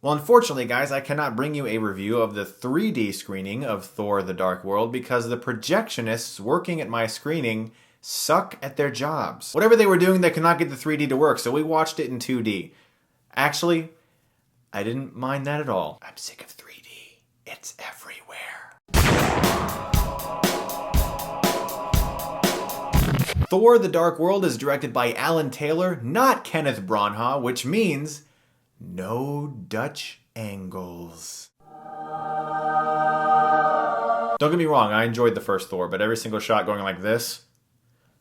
Well, unfortunately, guys, I cannot bring you a review of the 3D screening of Thor: The Dark World because the projectionists working at my screening suck at their jobs. Whatever they were doing, they could not get the 3D to work, so we watched it in 2D. Actually, I didn't mind that at all. I'm sick of 3D. It's everywhere. Thor: The Dark World is directed by Alan Taylor, not Kenneth Branagh, which means no Dutch angles. Don't get me wrong, I enjoyed the first Thor, but every single shot going like this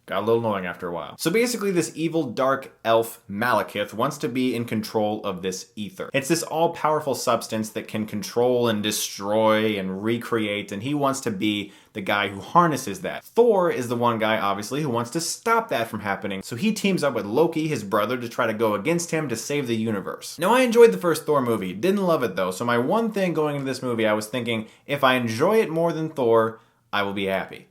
got a little annoying after a while. So basically this evil dark elf Malekith wants to be in control of this ether. It's this all-powerful substance that can control and destroy and recreate, and he wants to be the guy who harnesses that. Thor is the one guy, obviously, who wants to stop that from happening, so he teams up with Loki, his brother, to try to go against him to save the universe. Now, I enjoyed the first Thor movie. Didn't love it, though, so my one thing going into this movie, I was thinking, if I enjoy it more than Thor, I will be happy.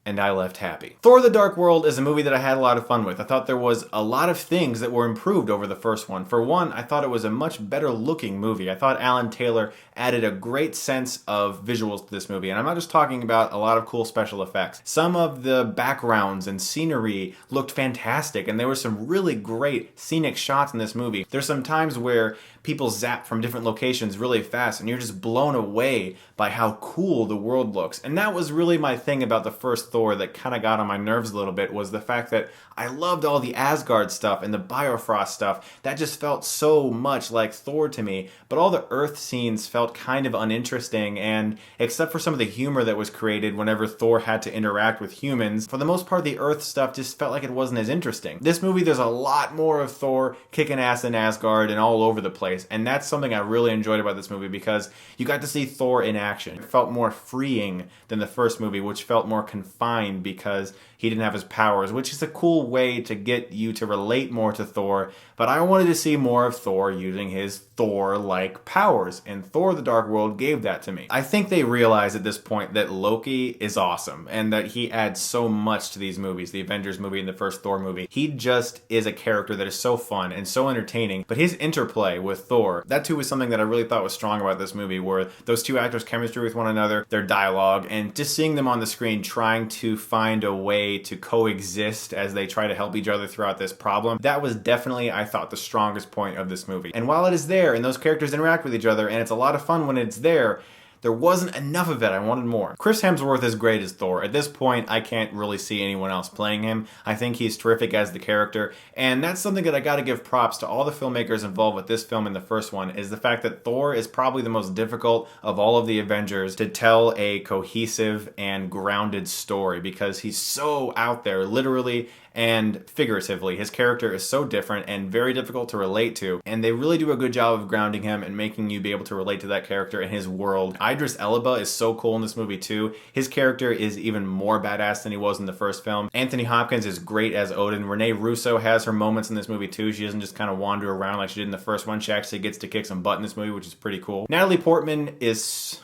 And I left happy. Thor: The Dark World is a movie that I had a lot of fun with. I thought there was a lot of things that were improved over the first one. For one, I thought it was a much better looking movie. I thought Alan Taylor added a great sense of visuals to this movie. And I'm not just talking about a lot of cool special effects. Some of the backgrounds and scenery looked fantastic, and there were some really great scenic shots in this movie. There's some times where people zap from different locations really fast, and you're just blown away by how cool the world looks. And that was really my thing about the first Thor that kind of got on my nerves a little bit, was the fact that I loved all the Asgard stuff and the Bifrost stuff. That just felt so much like Thor to me, but all the Earth scenes felt kind of uninteresting, and except for some of the humor that was created whenever Thor had to interact with humans, for the most part the Earth stuff just felt like it wasn't as interesting. This movie, there's a lot more of Thor kicking ass in Asgard and all over the place, and that's something I really enjoyed about this movie because you got to see Thor in action. It felt more freeing than the first movie, which felt more confined because he didn't have his powers, which is a cool way to get you to relate more to Thor, but I wanted to see more of Thor using his Thor-like powers, and Thor: The Dark World gave that to me. I think they realize at this point that Loki is awesome, and that he adds so much to these movies, the Avengers movie and the first Thor movie. He just is a character that is so fun and so entertaining, but his interplay with Thor, that too was something that I really thought was strong about this movie, where those two actors' chemistry with one another, their dialogue, and just seeing them on the screen trying to find a way to coexist as they try to help each other throughout this problem. That was definitely, I thought, the strongest point of this movie. And while it is there, and those characters interact with each other, and it's a lot of fun when it's there wasn't enough of it. I wanted more. Chris Hemsworth is great as Thor. At this point, I can't really see anyone else playing him. I think he's terrific as the character, and that's something that I gotta give props to all the filmmakers involved with this film and the first one, is the fact that Thor is probably the most difficult of all of the Avengers to tell a cohesive and grounded story, because he's so out there, literally and figuratively. His character is so different and very difficult to relate to, and they really do a good job of grounding him and making you be able to relate to that character and his world. Idris Elba is so cool in this movie too. His character is even more badass than he was in the first film. Anthony Hopkins is great as Odin. Rene Russo has her moments in this movie too. She doesn't just kind of wander around like she did in the first one. She actually gets to kick some butt in this movie, which is pretty cool. Natalie Portman is...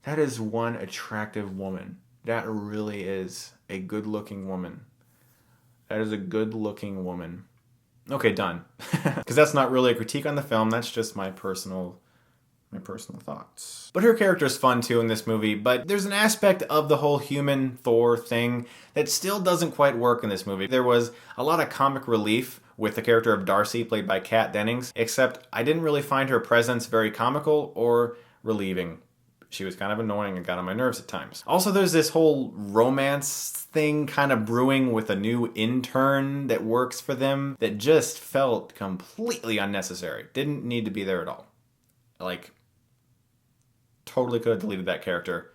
that is one attractive woman. That really is a good-looking woman. That is a good-looking woman. Okay, done. Because that's not really a critique on the film. That's just my personal thoughts. But her character is fun too in this movie, but there's an aspect of the whole human Thor thing that still doesn't quite work in this movie. There was a lot of comic relief with the character of Darcy, played by Kat Dennings, except I didn't really find her presence very comical or relieving. She was kind of annoying and got on my nerves at times. Also, there's this whole romance thing kind of brewing with a new intern that works for them that just felt completely unnecessary. Didn't need to be there at all. Like, totally could have deleted that character.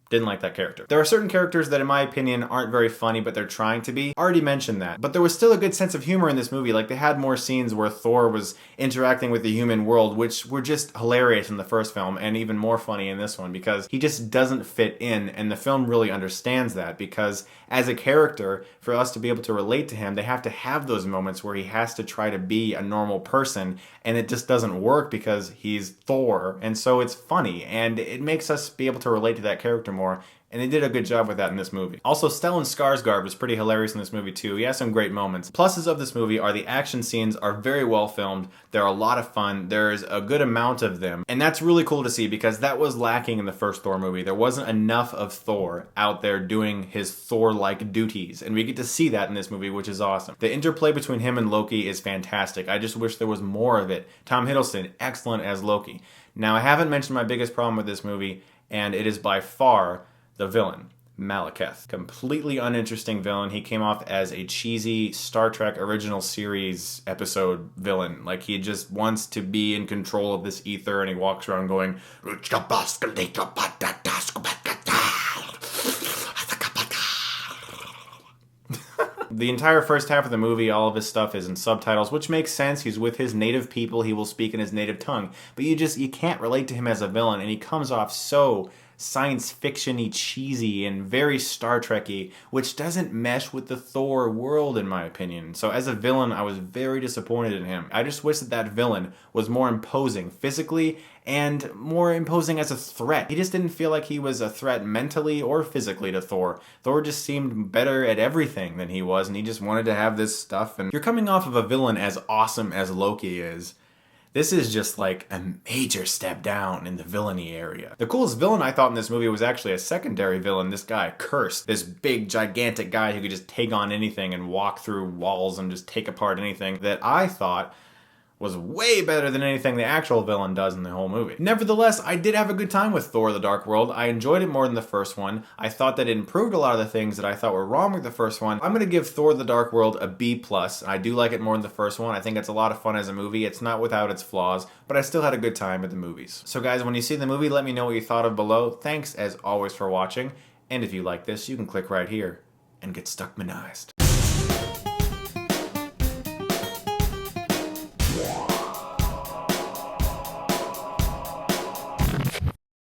Didn't like that character. There are certain characters that, in my opinion, aren't very funny, but they're trying to be. Already mentioned that. But there was still a good sense of humor in this movie. Like, they had more scenes where Thor was interacting with the human world, which were just hilarious in the first film, and even more funny in this one, because he just doesn't fit in, and the film really understands that, because as a character, for us to be able to relate to him, they have to have those moments where he has to try to be a normal person, and it just doesn't work because he's Thor, and so it's funny, and it makes us be able to relate to that character more, And they did a good job with that in this movie. Also, Stellan Skarsgård was pretty hilarious in this movie too. He has some great moments. Pluses of this movie are the action scenes are very well filmed. They're a lot of fun. There's a good amount of them. And that's really cool to see because that was lacking in the first Thor movie. There wasn't enough of Thor out there doing his Thor-like duties. And we get to see that in this movie, which is awesome. The interplay between him and Loki is fantastic. I just wish there was more of it. Tom Hiddleston, excellent as Loki. Now, I haven't mentioned my biggest problem with this movie, and it is by far the villain, Malekith. Completely uninteresting villain. He came off as a cheesy Star Trek original series episode villain. Like, he just wants to be in control of this ether, and he walks around going, The entire first half of the movie, all of his stuff is in subtitles, which makes sense. He's with his native people. He will speak in his native tongue. But you can't relate to him as a villain, and he comes off so science fiction-y, cheesy, and very Star Trek-y, which doesn't mesh with the Thor world, in my opinion. So as a villain, I was very disappointed in him. I just wish that that villain was more imposing physically and more imposing as a threat. He just didn't feel like he was a threat mentally or physically to Thor. Thor just seemed better at everything than he was, and he just wanted to have this stuff. And you're coming off of a villain as awesome as Loki is. This is just like a major step down in the villainy area. The coolest villain I thought in this movie was actually a secondary villain, this guy, Cursed. This big, gigantic guy who could just take on anything and walk through walls and just take apart anything that I thought was way better than anything the actual villain does in the whole movie. Nevertheless, I did have a good time with Thor: The Dark World. I enjoyed it more than the first one. I thought that it improved a lot of the things that I thought were wrong with the first one. I'm gonna give Thor: The Dark World a B+. I do like it more than the first one. I think it's a lot of fun as a movie. It's not without its flaws, but I still had a good time at the movies. So guys, when you see the movie, let me know what you thought of below. Thanks as always for watching. And if you like this, you can click right here and get Stuckmanized.